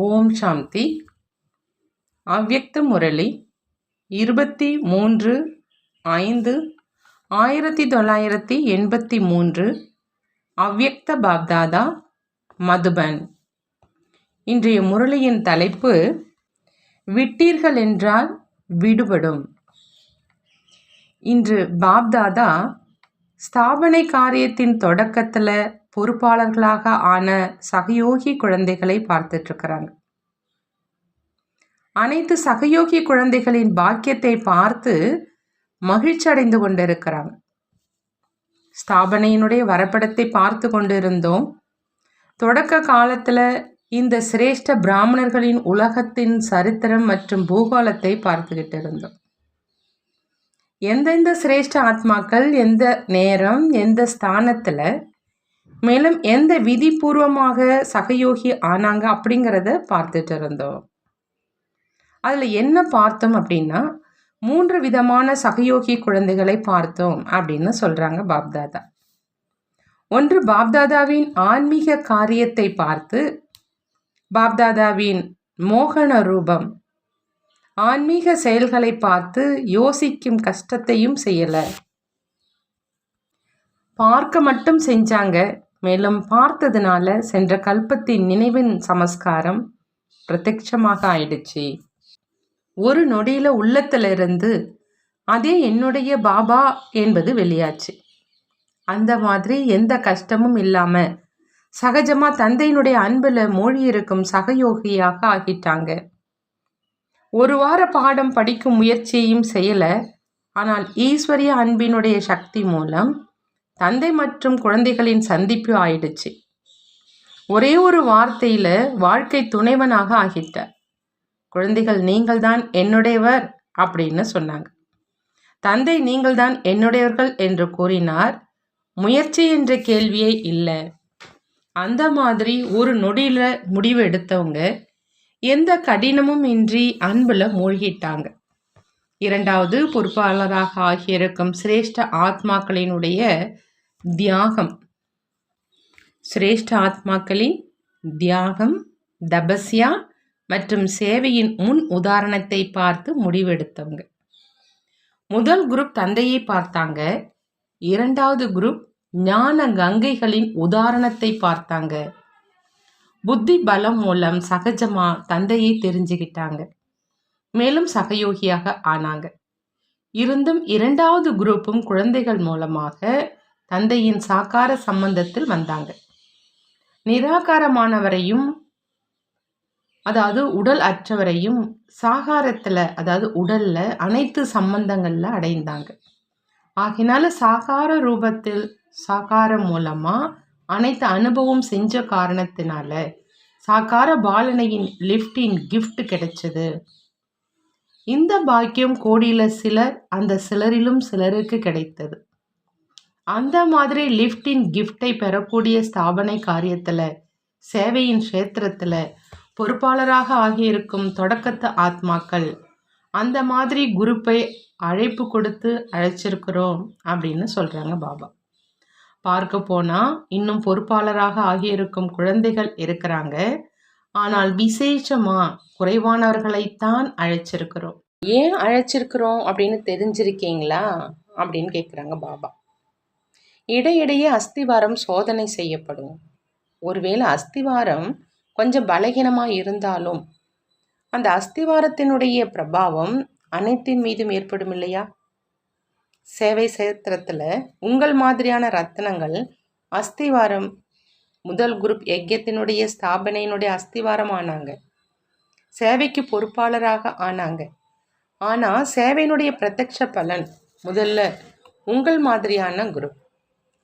ஓம் சாந்தி. அவ்யக்த முரளி 23/5/1983. அவ்யக்த பாப்தாதா, மதுபன். இன்றைய முரளியின் தலைப்பு விட்டீர்கள் என்றால் விடுபடும். இன்று பாப்தாதா ஸ்தாபனை காரியத்தின் தொடக்கத்தில் பொறுப்பாளர்களாக ஆன சகயோகி குழந்தைகளை பார்த்துட்டு இருக்கிறாங்க. அனைத்து சகயோகி குழந்தைகளின் பாக்கியத்தை பார்த்து மகிழ்ச்சி அடைந்து கொண்டிருக்கிறாங்க. ஸ்தாபனையினுடைய வரைபடத்தை பார்த்து கொண்டிருந்தோம். தொடக்க காலத்தில் இந்த சிரேஷ்ட பிராமணர்களின் உலகத்தின் சரித்திரம் மற்றும் பூகோளத்தை பார்த்துக்கிட்டு இருந்தோம். எந்தெந்த சிரேஷ்ட ஆத்மாக்கள் எந்த நேரம் எந்த ஸ்தானத்தில் மேலும் எந்த விதிபூர்வமாக சகயோகி ஆனாங்க அப்படிங்கிறத பார்த்துட்டு இருந்தோம். அதில் என்ன பார்த்தோம் அப்படின்னா 3 விதமான சகயோகி குழந்தைகளை பார்த்தோம் அப்படின்னு சொல்கிறாங்க பாப்தாதா. ஒன்று, பாப்தாதாவின் ஆன்மீக காரியத்தை பார்த்து பாப்தாதாவின் மோகன ரூபம் ஆன்மீக செயல்களை பார்த்து யோசிக்கும் கஷ்டத்தையும் செய்யலை, பார்க்க மட்டும் செஞ்சாங்க. மேலும் பார்த்ததுனால சென்ற கல்பத்தின் நினைவின் சமஸ்காரம் பிரத்யட்சமாக ஆயிடுச்சு. ஒரு நொடியில் உள்ளத்திலிருந்து அதே என்னுடைய பாபா என்பது வெளியாச்சு. அந்த மாதிரி எந்த கஷ்டமும் இல்லாமல் சகஜமாக தந்தையினுடைய அன்பில் மூழ்கியிருக்கும் சகயோகியாக ஆகிட்டாங்க. ஒரு வார பாடம் படிக்கும் முயற்சியையும் செய்யலை. ஆனால் ஈஸ்வரிய அன்பினுடைய சக்தி மூலம் தந்தை மற்றும் குழந்தைகளின் சந்திப்பு ஆயிடுச்சு. ஒரே ஒரு வார்த்தையில் வாழ்க்கை துணைவனாக ஆகிட்டார். குழந்தைகள், நீங்கள் தான் என்னுடையவர் அப்படின்னு சொன்னாங்க. தந்தை நீங்கள் தான் என்னுடையவர்கள் என்று கூறினார். முயற்சி என்ற கேள்வியே இல்லை. அந்த மாதிரி ஒரு நொடியில் முடிவு எடுத்தவங்க எந்த கடினமும் இன்றி அன்பில் மூழ்கிட்டாங்க. இரண்டாவது, பொறுப்பாளராக ஆகியிருக்கும் சிரேஷ்ட ஆத்மாக்களினுடைய தியாகம். சிரேஷ்ட ஆத்மாக்களின் தியாகம், தபஸ்யா மற்றும் சேவையின் முன் உதாரணத்தை பார்த்து முடிவெடுத்தவங்க. முதல் குரூப் தந்தையை பார்த்தாங்க. இரண்டாவது குரூப் ஞான கங்கைகளின் உதாரணத்தை பார்த்தாங்க. புத்தி பலம் மூலம் சகஜமா தந்தையை தெரிஞ்சுக்கிட்டாங்க. மேலும் சகயோகியாக ஆனாங்க. இருந்தும் இரண்டாவது குரூப்பும் குழந்தைகள் மூலமாக தந்தையின் சாக்கார சம்பந்தத்தில் வந்தாங்க. நிராகாரமானவரையும் அதாவது உடல் அற்றவரையும் சாகாரத்தில் அதாவது உடல்ல அனைத்து சம்பந்தங்கள்ல அடைந்தாங்க. ஆகினால சாகார ரூபத்தில் சாகாரம் மூலமா அனைத்து அனுபவம் செஞ்ச காரணத்தினால சாகார பாலனையின் லிஃப்டின் கிஃப்ட் கிடைச்சது. இந்த பாக்கியம் கோடியில சிலர், அந்த சிலரிலும் சிலருக்கு கிடைத்தது. அந்த மாதிரி லிஃப்டின் கிஃப்டை பெறக்கூடிய ஸ்தாபனை காரியத்தில் சேவையின் க்ஷேத்திரத்தில் பொறுப்பாளராக ஆகியிருக்கும் தொடக்கத்து ஆத்மாக்கள் அந்த மாதிரி குரூப்பை அழைப்பு கொடுத்து அழைச்சிருக்கிறோம் அப்படின்னு சொல்கிறாங்க பாபா. பார்க்க போனால் இன்னும் பொறுப்பாளராக ஆகியிருக்கும் குழந்தைகள் இருக்கிறாங்க. ஆனால் விசேஷமாக குறைவானவர்களைத்தான் அழைச்சிருக்கிறோம். ஏன் அழைச்சிருக்கிறோம் அப்படின்னு தெரிஞ்சிருக்கீங்களா அப்படின்னு கேட்குறாங்க பாபா. இடையிடையே அஸ்திவாரம் சோதனை செய்யப்படும். ஒருவேளை அஸ்திவாரம் கொஞ்சம் பலகீனமாக இருந்தாலும் அந்த அஸ்திவாரத்தினுடைய பிரபாவம் அனைத்தின் மீதும் ஏற்படும் இல்லையா? சேவை சேத்திரத்தில் உங்கள் மாதிரியான ரத்னங்கள் அஸ்திவாரம் முதல் குரூப் யஜ்யத்தினுடைய ஸ்தாபனையினுடைய அஸ்திவாரம் ஆனாங்க. சேவைக்கு பொறுப்பாளராக ஆனாங்க. ஆனால் சேவையினுடைய பிரத்யட்ச பலன் முதல்ல உங்கள் மாதிரியான குரூப்.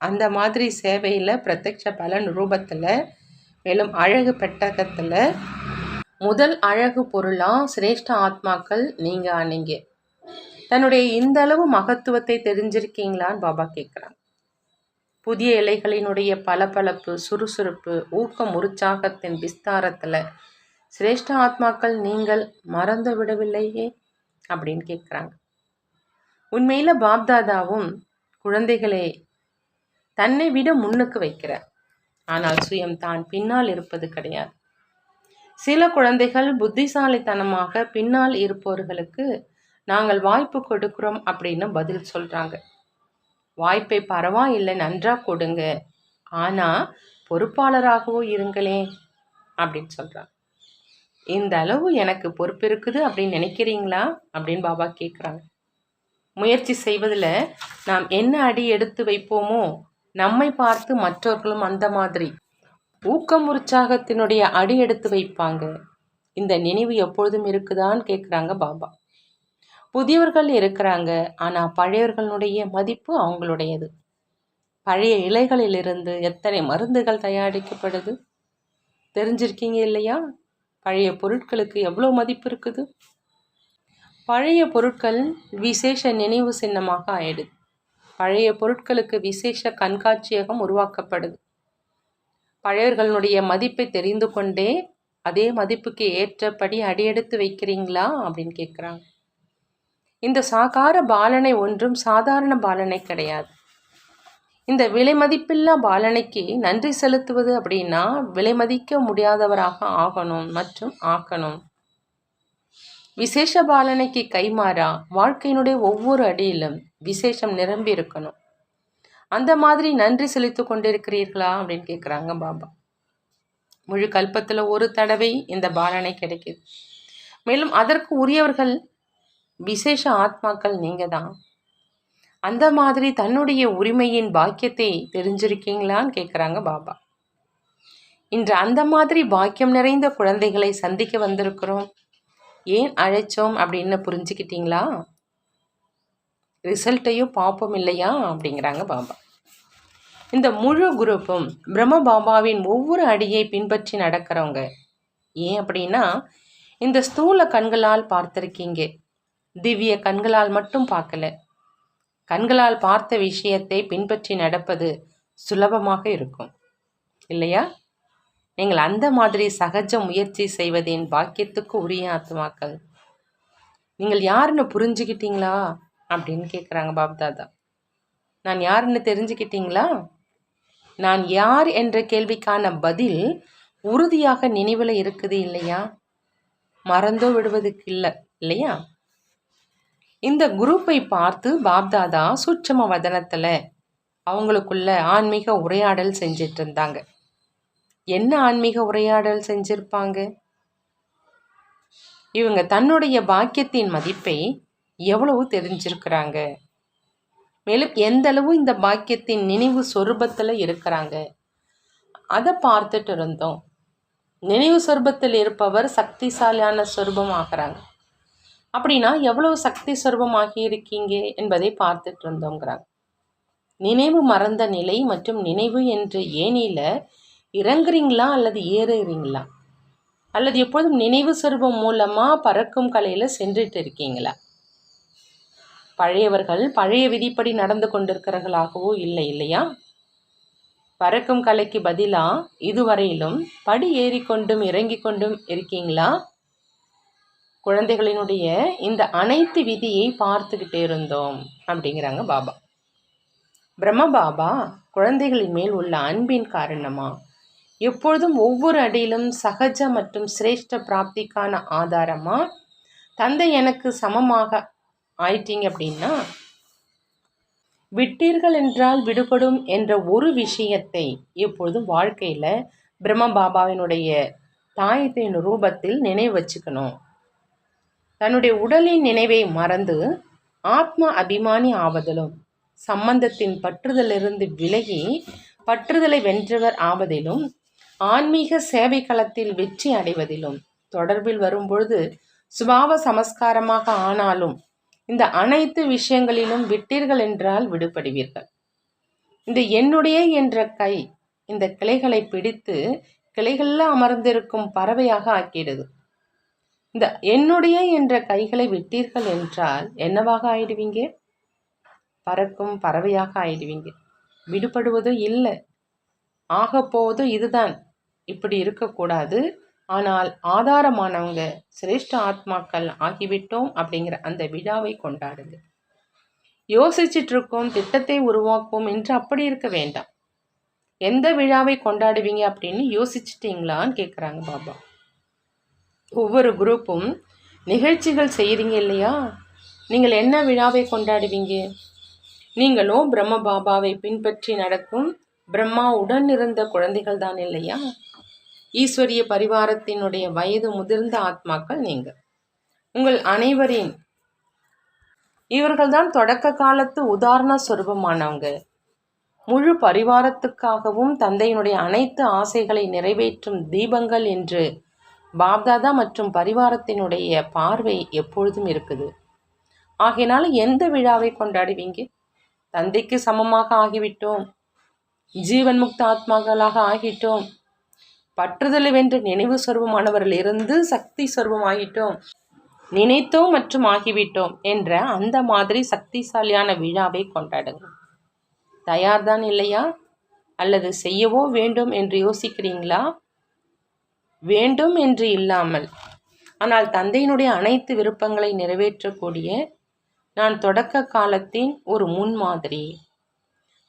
அந்த மாதிரி சேவையில் பிரத்யட்ச பலன் ரூபத்தில் மேலும் அழகு பெட்டகத்தில் முதல் அழகு பொருளாக சிரேஷ்ட ஆத்மாக்கள் நீங்கள் ஆனீங்க. தன்னுடைய இந்த அளவு மகத்துவத்தை தெரிஞ்சிருக்கீங்களான்னு பாபா கேட்குறாங்க. புதிய இலைகளினுடைய பளபளப்பு, சுறுசுறுப்பு, ஊக்கம், உற்சாகத்தின் விஸ்தாரத்தில் சிரேஷ்ட ஆத்மாக்கள் நீங்கள் மறந்து விடவில்லையே அப்படின்னு கேட்குறாங்க. உண்மையில் பாப்தாதாவும் குழந்தைகளே தன்னை விட முன்னுக்கு வைக்கிறார். ஆனால் சுயம் தான் பின்னால் இருப்பது கிடையாது. சில குழந்தைகள் புத்திசாலித்தனமாக பின்னால் இருப்பவர்களுக்கு நாங்கள் வாய்ப்பு கொடுக்கிறோம் அப்படின்னு பதில் சொல்றாங்க. வாய்ப்பை பரவாயில்லை, நன்றா கொடுங்க, ஆனா பொறுப்பாளராகவோ இருங்களேன் அப்படின்னு சொல்றாங்க. இந்த அளவு எனக்கு பொறுப்பு இருக்குது அப்படின்னு நினைக்கிறீங்களா அப்படின்னு பாபா கேட்குறாங்க. முயற்சி செய்வதில் நாம் என்ன அடி எடுத்து வைப்போமோ நம்மை பார்த்து மற்றவர்களும் அந்த மாதிரி ஊக்கம் உற்சாகத்தினுடைய அடி எடுத்து வைப்பாங்க. இந்த நினைவு எப்பொழுதும் இருக்குதான்னு கேட்குறாங்க பாபா. புதியவர்கள் இருக்கிறாங்க, ஆனால் பழையவர்களுடைய மதிப்பு அவங்களுடையது. பழைய இலைகளிலிருந்து எத்தனை மருந்துகள் தயாரிக்கப்படுது தெரிஞ்சிருக்கீங்க இல்லையா? பழைய பொருட்களுக்கு எவ்வளோ மதிப்பு இருக்குது. பழைய பொருட்கள் விசேஷ நினைவு சின்னமாக ஆயிடுது. பழைய பொருட்களுக்கு விசேஷ கண்காட்சியகம் உருவாக்கப்படுது. பழையவர்களுடைய மதிப்பை தெரிந்து கொண்டே அதே மதிப்புக்கு ஏற்றபடி அடியெடுத்து வைக்கிறீங்களா அப்படின்னு கேட்குறாங்க. இந்த சாகார பாலனை ஒன்றும் சாதாரண பாலனை கிடையாது. இந்த விலை மதிப்பில்லா பாலனைக்கு நன்றி செலுத்துவது அப்படின்னா விலை மதிக்க முடியாதவராக ஆகணும் மற்றும் ஆக்கணும். விசேஷ பாலனைக்கு கைமாறா வாழ்க்கையினுடைய ஒவ்வொரு அடியிலும் விசேஷம் நிரம்பி இருக்கணும். அந்த மாதிரி நன்றி செலுத்தி கொண்டிருக்கிறீர்களா அப்படின்னு கேட்குறாங்க பாபா. முழு கல்பத்தில் ஒரு தடவை இந்த பாலனை கிடைக்குது. மேலும் அதற்கு உரியவர்கள் விசேஷ ஆத்மாக்கள் நீங்க தான். அந்த மாதிரி தன்னுடைய உரிமையின் பாக்கியத்தை தெரிஞ்சிருக்கீங்களான்னு கேட்குறாங்க பாபா. இன்று அந்த மாதிரி பாக்கியம் நிறைந்த குழந்தைகளை சந்திக்க வந்திருக்கிறோம். ஏன் அழைச்சோம் அப்படின்னு புரிஞ்சுக்கிட்டீங்களா? ரிசல்ட்டையும் பார்ப்போம் இல்லையா அப்படிங்கிறாங்க பாபா. இந்த முழு குரூப்பும் பிரம்ம பாபாவின் ஒவ்வொரு அடியை பின்பற்றி நடக்கிறவங்க. ஏன் அப்படின்னா இந்த ஸ்தூல கண்களால் பார்த்துருக்கீங்க, திவ்ய கண்களால் மட்டும் பார்க்கல. கண்களால் பார்த்த விஷயத்தை பின்பற்றி நடப்பது சுலபமாக இருக்கும் இல்லையா? நீங்கள் அந்த மாதிரி சகஜ முயற்சி செய்வதின் பாக்கியத்துக்கு உரிய ஆத்மாக்கள். நீங்கள் யாருன்னு புரிஞ்சுக்கிட்டீங்களா அப்படின்னு கேட்குறாங்க பாப்தாதா. நான் யாருன்னு தெரிஞ்சுக்கிட்டீங்களா? நான் யார் என்ற கேள்விக்கான பதில் உறுதியாக நினைவில் இருக்குது இல்லையா? மறந்தோ விடுவதுக்கு இல்லை இல்லையா? இந்த குரூப்பை பார்த்து பாப்தாதா சூட்சம வதனத்தில் அவங்களுக்குள்ள ஆன்மீக உரையாடல் செஞ்சிட்டு இருந்தாங்க. என்ன ஆன்மீக உரையாடல் செஞ்சிருப்பாங்க? இவங்க தன்னுடைய பாக்கியத்தின் மதிப்பை எவ்வளவு தெரிஞ்சிருக்கிறாங்க, மேலும் எந்த அளவு இந்த பாக்கியத்தின் நினைவு சொரூபத்தில் இருக்கிறாங்க அதை பார்த்துட்டு இருந்தோம். நினைவு சொரூபத்தில் இருப்பவர் சக்திசாலியான சொரூபம் ஆகிறாங்க. அப்படின்னா எவ்வளவு சக்தி சொரூபமாகி இருக்கீங்க என்பதை பார்த்துட்டு இருந்தோங்கிறாங்க. நினைவு மறந்த நிலை மற்றும் நினைவு என்ற ஏனில இறங்குறீங்களா அல்லது ஏறுறீங்களா? அல்லது எப்போதும் நினைவு சொரூபம் மூலமாக பறக்கும் கலையில் சென்றுட்டு இருக்கீங்களா? பழையவர்கள் பழைய விதிப்படி நடந்து கொண்டிருக்கிறார்களாகவோ இல்லை இல்லையா? பறக்கும் கலைக்கு பதிலாக இதுவரையிலும் படி ஏறிக்கொண்டும் இறங்கி கொண்டும் இருக்கீங்களா? குழந்தைகளினுடைய இந்த அனைத்து விதியை பார்த்துக்கிட்டே இருந்தோம் அப்படிங்கிறாங்க பாபா. பிரம்ம பாபா குழந்தைகளின் மேல் உள்ள அன்பின் காரணமா எப்பொழுதும் ஒவ்வொரு அடியிலும் சகஜ மற்றும் சிரேஷ்ட பிராப்திக்கான ஆதாரமா தந்தை எனக்கு சமமாக ஆயிட்டீங்க அப்படின்னா விட்டீர்கள் என்றால் விடுபடும் என்ற ஒரு விஷயத்தை எப்பொழுதும் வாழ்க்கையில் பிரம்ம பாபாவினுடைய தாயத்தின் ரூபத்தில் நினைவு வச்சுக்கணும். தன்னுடைய உடலின் நினைவை மறந்து ஆத்ம அபிமானி ஆவதிலும், சம்பந்தத்தின் பற்றுதலிருந்து விலகி பற்றுதலை வென்றவர் ஆவதிலும், ஆன்மீக சேவை களத்தில் வெற்றி அடைவதிலும் தொடர்பில் வரும்பொழுது சுபாவ சமஸ்காரமாக ஆனாலும் இந்த அனைத்து விஷயங்களிலும் விட்டீர்கள் என்றால் விடுபடுவீர்கள். இந்த என்னுடைய என்ற கை இந்த கிளைகளை பிடித்து கிளைகளில் அமர்ந்திருக்கும் பறவையாக ஆக்கிடுது. இந்த என்னுடைய என்ற கைகளை விட்டீர்கள் என்றால் என்னவாக ஆயிடுவீங்க? பறக்கும் பறவையாக ஆயிடுவீங்க. விடுபடுவதும் இல்லை, ஆக போவதும் இதுதான். இப்படி இருக்கக்கூடாது. ஆனால் ஆதாரமானவங்க சிரேஷ்ட ஆத்மாக்கள் ஆகிவிட்டோம் அப்படிங்கிற அந்த விழாவை கொண்டாடுங்க. யோசிச்சுட்டு இருக்கோம், திட்டத்தை உருவாக்குவோம் என்று அப்படி இருக்க வேண்டாம். எந்த விழாவை கொண்டாடுவீங்க அப்படின்னு யோசிச்சிட்டிங்களான்னு கேட்குறாங்க பாபா. ஒவ்வொரு குரூப்பும் நிகழ்ச்சிகள் செய்கிறீங்க இல்லையா? நீங்கள் என்ன விழாவை கொண்டாடுவீங்க? நீங்களோ பிரம்ம பாபாவை பின்பற்றி நடக்கும் பிரம்மா உடன் இருந்த குழந்தைகள் தான் இல்லையா? ஈஸ்வரிய பரிவாரத்தினுடைய வயது முதிர்ந்த ஆத்மாக்கள் நீங்கள். உங்கள் அனைவரின் இவர்கள்தான் தொடக்க காலத்து உதாரண சொரூபமானவங்க. முழு பரிவாரத்துக்காகவும் தந்தையினுடைய அனைத்து ஆசைகளை நிறைவேற்றும் தீபங்கள் என்று பாப்தாதா மற்றும் பரிவாரத்தினுடைய பார்வை எப்பொழுதும் இருக்குது. ஆகையினால எந்த விழாவை கொண்டாடுவீங்க? தந்தைக்கு சமமாக ஆகிவிட்டோம், ஜீவன் முக்த ஆத்மாக்களாக ஆகிட்டோம், பற்றுதலை வென்று நினைவு சொருபமானவர்கள் இருந்து சக்தி சொருபமாகிட்டோம், நினைத்தோம் மற்றும் ஆகிவிட்டோம் என்ற அந்த மாதிரி சக்திசாலியான விழாவை கொண்டாடுங்க. தயார்தான் இல்லையா? அல்லது செய்யவோ வேண்டும் என்று யோசிக்கிறீங்களா? வேண்டும் என்று இல்லாமல், ஆனால் தந்தையினுடைய அனைத்து விருப்பங்களை நிறைவேற்றக்கூடிய நான் தொடக்க காலத்தின் ஒரு முன்மாதிரி.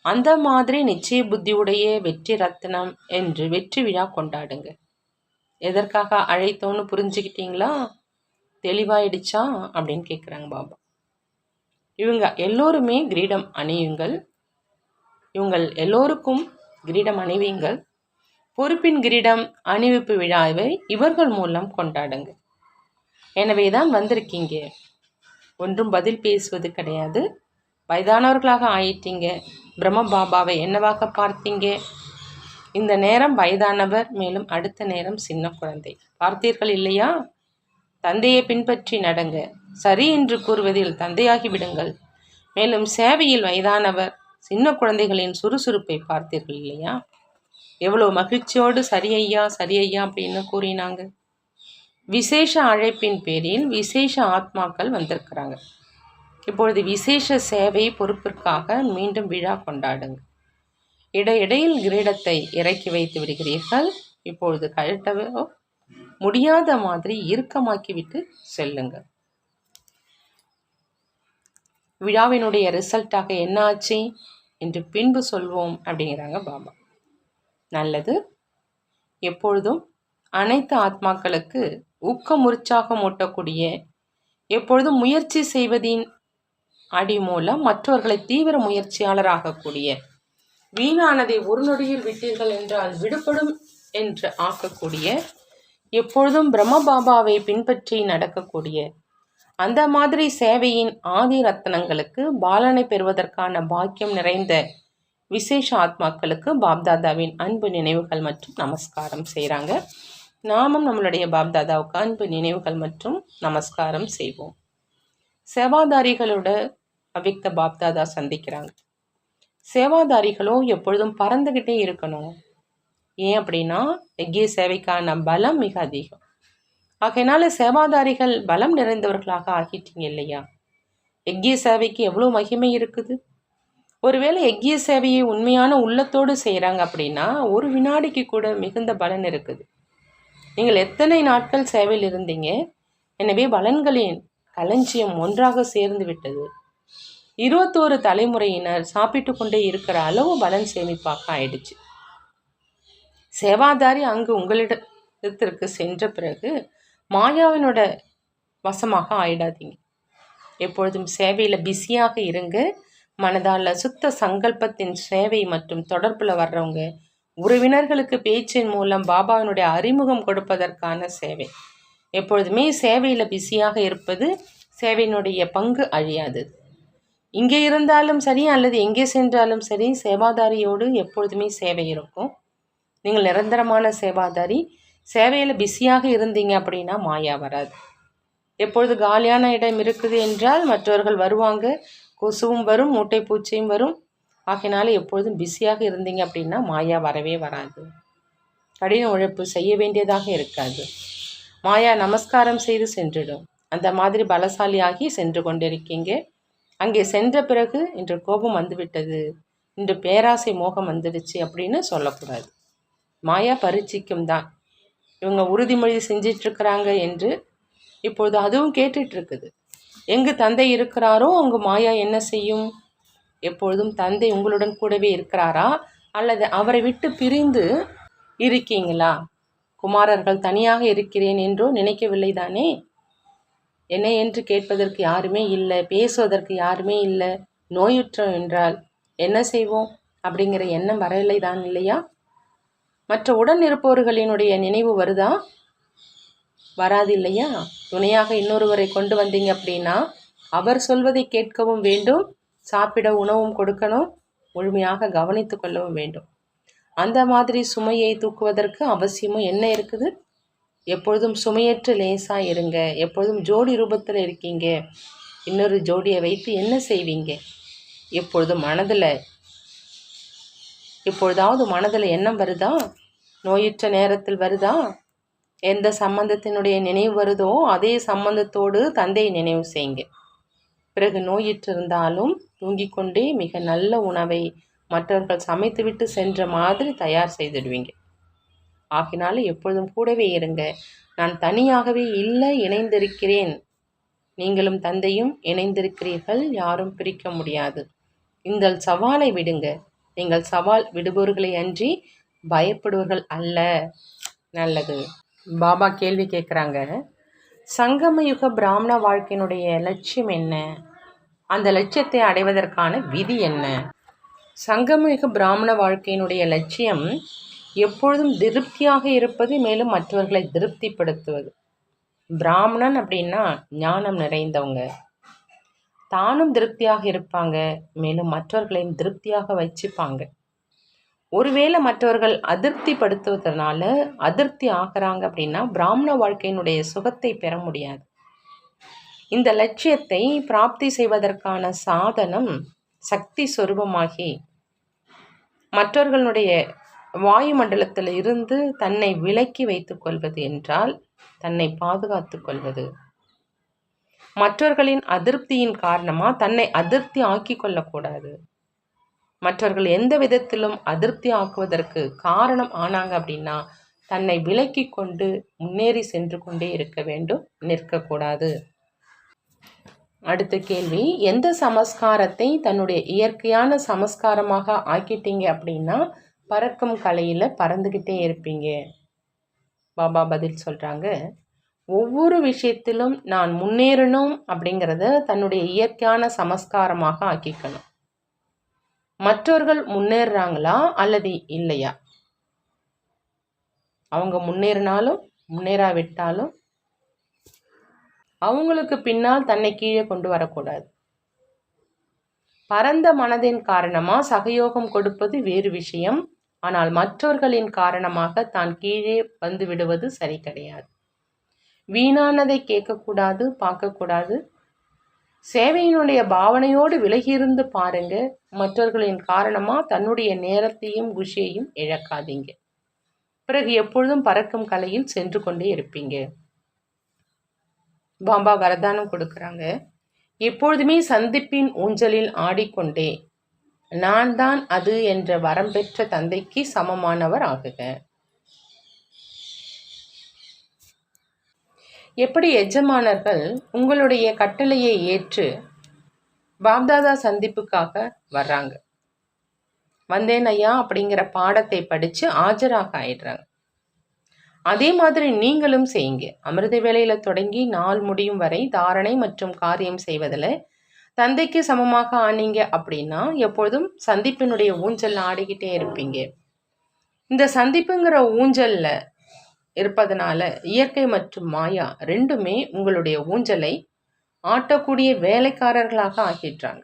அந்த மாதிரி நிச்சய புத்தியுடைய வெற்றி ரத்னம் என்று வெற்றி விழா கொண்டாடுங்க. எதற்காக அழைத்தோன்னு புரிஞ்சுக்கிட்டீங்களா? தெளிவாயிடுச்சா அப்படின்னு கேட்குறாங்க பாபா. இவங்க எல்லோருமே கிரீடம் அணியுங்கள், இவங்கள் எல்லோருக்கும் கிரீடம் அணிவீங்கள். பொறுப்பின் கிரீடம் அணிவிப்பு விழாவை இவர்கள் மூலம் கொண்டாடுங்க. எனவே தான் வந்திருக்கீங்க. ஒன்றும் பதில் பேசுவது கிடையாது. வயதானவர்களாக ஆயிட்டீங்க. பிரம்ம பாபாவை என்னவாக பார்த்தீங்க? இந்த நேரம் வயதானவர், மேலும் அடுத்த நேரம் சின்ன குழந்தை. பார்த்தீர்கள் இல்லையா? தந்தையை பின்பற்றி நடங்க. சரி என்று கூறுவதில் தந்தையாகி விடுங்கள். மேலும் சேவையில் வயதானவர், சின்ன குழந்தைகளின் சுறுசுறுப்பை பார்த்தீர்கள் இல்லையா? எவ்வளோ மகிழ்ச்சியோடு சரி ஐயா சரி ஐயா அப்படின்னு கூறினாங்க. விசேஷ அழைப்பின் பேரில் விசேஷ ஆத்மாக்கள் வந்திருக்கிறாங்க. இப்பொழுது விசேஷ சேவை பொறுப்பிற்காக மீண்டும் விழா கொண்டாடுங்க. இடையிடையில் கிரீடத்தை இறக்கி வைத்து விடுகிறீர்கள். இப்பொழுது கழட்டவோ முடியாத மாதிரி இறுக்கமாக்கிவிட்டு செல்லுங்கள். விழாவினுடைய ரிசல்ட்டாக என்ன ஆச்சு என்று பின்பு சொல்வோம் அப்படிங்கிறாங்க பாபா. நல்லது. எப்பொழுதும் அனைத்து ஆத்மாக்களுக்கு ஊக்கம் உற்சாகம் ஊட்டக்கூடிய, எப்பொழுதும் முயற்சி செய்வதின் அடி மூலம் மற்றவர்களை தீவிர முயற்சியாளராகக்கூடிய, வீணானதை ஒரு நொடியில் விட்டீர்கள் என்றால் விடுபடும் என்று ஆக்கக்கூடிய, எப்பொழுதும் பிரம்ம பாபாவை பின்பற்றி நடக்கக்கூடிய அந்த மாதிரி சேவையின் ஆதி ரத்னங்களுக்கு பாலனை பெறுவதற்கான பாக்கியம் நிறைந்த விசேஷ ஆத்மாக்களுக்கு பாப்தாதாவின் அன்பு நினைவுகள் மற்றும் நமஸ்காரம் செய்கிறாங்க. நாமும் நம்மளுடைய பாப்தாதாவுக்கு அன்பு நினைவுகள் மற்றும் நமஸ்காரம் செய்வோம். சேவாதாரிகளோட அவ்விக்த பாப்தாதா சந்திக்கிறாங்க. சேவாதாரிகளோ எப்பொழுதும் பறந்துக்கிட்டே இருக்கணும். ஏன் அப்படின்னா எக்கிய சேவைக்கான பலம் மிக அதிகம். ஆகையினால சேவாதாரிகள் பலம் நிறைந்தவர்களாக ஆகிட்டீங்க இல்லையா? எக்கிய சேவைக்கு எவ்வளோ மகிமை இருக்குது. ஒருவேளை எக்கிய சேவையை உண்மையான உள்ளத்தோடு செய்கிறாங்க அப்படின்னா ஒரு வினாடிக்கு கூட மிகுந்த பலன் இருக்குது. நீங்கள் எத்தனை நாட்கள் சேவையில் இருந்தீங்க? எனவே பலன்களின் களஞ்சியம் ஒன்றாக சேர்ந்து விட்டது. 21 தலைமுறையினர் சாப்பிட்டு கொண்டே இருக்கிற அளவு பலன் சேமிப்பாக ஆயிடுச்சு. சேவாதாரி அங்கு உங்களிடத்திற்கு சென்ற பிறகு மாயாவினோட வசமாக ஆயிடாதீங்க. எப்பொழுதும் சேவையில் பிஸியாக இருங்க. மனதால் சுத்த சங்கல்பத்தின் சேவை மற்றும் தொடர்பில் வர்றவங்க உறவினர்களுக்கு பேச்சின் மூலம் பாபாவினுடைய அறிமுகம் கொடுப்பதற்கான சேவை. எப்பொழுதுமே சேவையில் பிஸியாக இருப்பது சேவையினுடைய பங்கு அழியாது. இங்கே இருந்தாலும் சரி அல்லது எங்கே சென்றாலும் சரி சேவாதாரியோடு எப்பொழுதுமே சேவை இருக்கும். நீங்கள் நிரந்தரமான சேவாதாரி. சேவையில் பிஸியாக இருந்தீங்க அப்படின்னா மாயா வராது. எப்பொழுது காலியான இடம் இருக்குது என்றால் மற்றவர்கள் வருவாங்க, கொசுவும் வரும், மூட்டை பூச்சியும் வரும். ஆகையினால எப்பொழுதும் பிஸியாக இருந்தீங்க அப்படின்னா மாயா வரவே வராது. கடின உழைப்பு செய்ய வேண்டியதாக இருக்காது. மாயா நமஸ்காரம் செய்து சென்றுடும். அந்த மாதிரி பலசாலியாகி சென்று கொண்டிருக்கீங்க. அங்கே சென்ற பிறகு இன்று கோபம் வந்துவிட்டது, இன்று பேராசை மோகம் வந்துடுச்சு அப்படின்னு சொல்லக்கூடாது. மாயா பரீட்சிக்கும் தான். இவங்க உறுதிமொழி செஞ்சிட்ருக்கிறாங்க என்று இப்பொழுது அதுவும் கேட்டுட்ருக்குது. எங்கு தந்தை இருக்கிறாரோ அங்கு மாயா என்ன செய்யும்? எப்பொழுதும் தந்தை உங்களுடன் கூடவே இருக்கிறாரா அல்லது அவரை விட்டு பிரிந்து இருக்கீங்களா? குமாரர்கள் தனியாக இருக்கிறேன் என்றோ நினைக்கவில்லை தானே? என்ன என்று கேட்பதற்கு யாருமே இல்லை, பேசுவதற்கு யாருமே இல்லை. நோயுற்றோம் என்றால் என்ன செய்வோம் அப்படிங்கிற எண்ணம் வரவில்லை தான் இல்லையா? மற்ற உடன் இருப்பவர்களினுடைய நினைவு வருதா? வராது இல்லையா? துணையாக இன்னொருவரை கொண்டு வந்தீங்க அப்படின்னா அவர் சொல்வதை கேட்கவும் வேண்டும், சாப்பிட உணவும் கொடுக்கணும், முழுமையாக கவனித்து கொள்ளவும் வேண்டும். அந்த மாதிரி சுமையை தூக்குவதற்கு அவசியமும் என்ன இருக்குது? எப்பொழுதும் சுமையற்று லேசாக இருங்க. எப்பொழுதும் ஜோடி ரூபத்தில் இருக்கீங்க. இன்னொரு ஜோடியை வைத்து என்ன செய்வீங்க? எப்பொழுதாவது மனதில் எண்ணம் வருதா? நோயுற்ற நேரத்தில் வருதா? எந்த சம்பந்தத்தினுடைய நினைவு வருதோ அதே சம்பந்தத்தோடு தந்தையை நினைவு செய்யுங்க. பிறகு நோயிற்றிருந்தாலும் தூங்கிக் கொண்டே மிக நல்ல உணவை மற்றவர்கள் சமைத்துவிட்டு சென்ற மாதிரி தயார் செய்துடுவீங்க. ஆகினால எப்பொழுதும் கூடவே இருங்க. நான் தனியாகவே இல்லை, இணைந்திருக்கிறேன். நீங்களும் தந்தையும் இணைந்திருக்கிறீர்கள், யாரும் பிரிக்க முடியாது. இந்த சவாலை விடுங்க. நீங்கள் சவால் விடுபவர்களை அன்றி பயப்படுவர்கள் அல்ல. நல்லது. பாபா கேள்வி கேட்குறாங்க, சங்கமயுக பிராமண வாழ்க்கையினுடைய லட்சியம் என்ன? அந்த லட்சியத்தை அடைவதற்கான விதி என்ன? சங்கமயுக பிராமண வாழ்க்கையினுடைய லட்சியம் எப்பொழுதும் திருப்தியாக இருப்பது, மேலும் மற்றவர்களை திருப்திப்படுத்துவது. பிராமணன் அப்படின்னா ஞானம் நிறைந்தவங்க, தானும் திருப்தியாக இருப்பாங்க, மேலும் மற்றவர்களையும் திருப்தியாக வச்சுப்பாங்க. ஒருவேளை மற்றவர்கள் அதிருப்திப்படுத்துவதனால அதிருப்தி ஆகிறாங்க அப்படின்னா பிராமண வாழ்க்கையினுடைய சுகத்தை பெற முடியாது. இந்த லட்சியத்தை பிராப்தி செய்வதற்கான சாதனம் சக்தி சொரூபமாகி மற்றவர்களுடைய வாயுமண்டலத்தில் இருந்து தன்னை விலக்கி வைத்துக் கொள்வது என்றால் தன்னை பாதுகாத்து கொள்வது. மற்றவர்களின் அதிருப்தியின் காரணமாக தன்னை அதிருப்தி ஆக்கி கொள்ளக்கூடாது. மற்றவர்கள் எந்த விதத்திலும் அதிருப்தி ஆக்குவதற்கு காரணம் ஆனாங்க அப்படின்னா தன்னை விலக்கி கொண்டு முன்னேறி சென்று கொண்டே இருக்க வேண்டும், நிற்கக்கூடாது. அடுத்த கேள்வி, எந்த சமஸ்காரத்தை தன்னுடைய இயற்கையான சமஸ்காரமாக ஆக்கிட்டீங்க அப்படின்னா பறக்கும் கலையில் பறந்துக்கிட்டே இருப்பீங்க? பாபா பதில் சொல்கிறாங்க, ஒவ்வொரு விஷயத்திலும் நான் முன்னேறணும் அப்படிங்கிறத தன்னுடைய இயற்கையான சமஸ்காரமாக ஆக்கிக்கணும். மற்றவர்கள் முன்னேறாங்களா அல்லது இல்லையா, அவங்க முன்னேறினாலும் முன்னேறாவிட்டாலும் அவங்களுக்கு பின்னால் தன்னை கீழே கொண்டு வரக்கூடாது. பரந்த மனதின் காரணமாக சகயோகம் கொடுப்பது வேறு விஷயம். ஆனால் மற்றவர்களின் காரணமாக தான் கீழே வந்து விடுவது சரி கிடையாது. வீணானதை கேட்கக்கூடாது, பார்க்கக்கூடாது. சேவையினுடைய பாவனையோடு விலகியிருந்து பாருங்க. மற்றவர்களின் காரணமாக தன்னுடைய நேரத்தையும் குஷியையும் இழக்காதீங்க. பிறகு எப்பொழுதும் பறக்கும் கலையில் சென்று கொண்டே இருப்பீங்க. பாபா வரதானம் கொடுக்குறாங்க, எப்பொழுதுமே சந்திப்பின் ஊஞ்சலில் ஆடிக்கொண்டே நான் தான் அது என்ற வரம் பெற்ற தந்தைக்கு சமமானவர் ஆகுக. எப்படி எஜமானர்கள் உங்களுடைய கட்டளையை ஏற்று பாப்தாதா சந்திப்புக்காக வர்றாங்க, வந்தேன் ஐயா அப்படிங்கிற பாடத்தை படித்து ஆஜராக ஆயிடுறாங்க. அதே மாதிரி நீங்களும் செய்யுங்க. அமிர்த வேளையில் தொடங்கி நாள் முடியும் வரை தாரணை மற்றும் காரியம் செய்வதில் தந்தைக்கு சமமாக ஆனீங்க அப்படின்னா எப்பொழுதும் சந்திப்பினுடைய ஊஞ்சல் ஆடிக்கிட்டே இருப்பீங்க. இந்த சந்திப்புங்கிற ஊஞ்சல்ல இருப்பதனால இயற்கை மற்றும் மாயா ரெண்டுமே உங்களுடைய ஊஞ்சலை ஆட்டக்கூடிய வேலைக்காரர்களாக ஆக்கிடுறாங்க.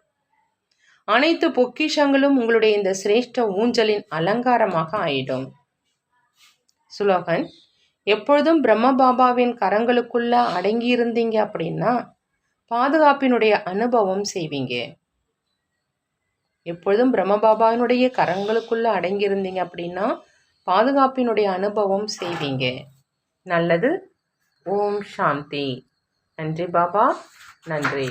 அனைத்து பொக்கிஷங்களும் உங்களுடைய இந்த சிரேஷ்ட ஊஞ்சலின் அலங்காரமாக ஆயிடும். சுலோகன், எப்பொழுதும் பிரம்ம பாபாவின் கரங்களுக்குள்ள அடங்கி இருந்தீங்க அப்படின்னா பாதுகாப்பினுடைய அனுபவம் செய்வீங்க. எப்பொழுதும் பிரம்ம பாபாவினுடைய கரங்களுக்குள்ள அடங்கி இருந்தீங்க அப்படின்னா பாதுகாப்பினுடைய அனுபவம் செய்வீங்க. நல்லது. ஓம் சாந்தி. நன்றி பாபா, நன்றி.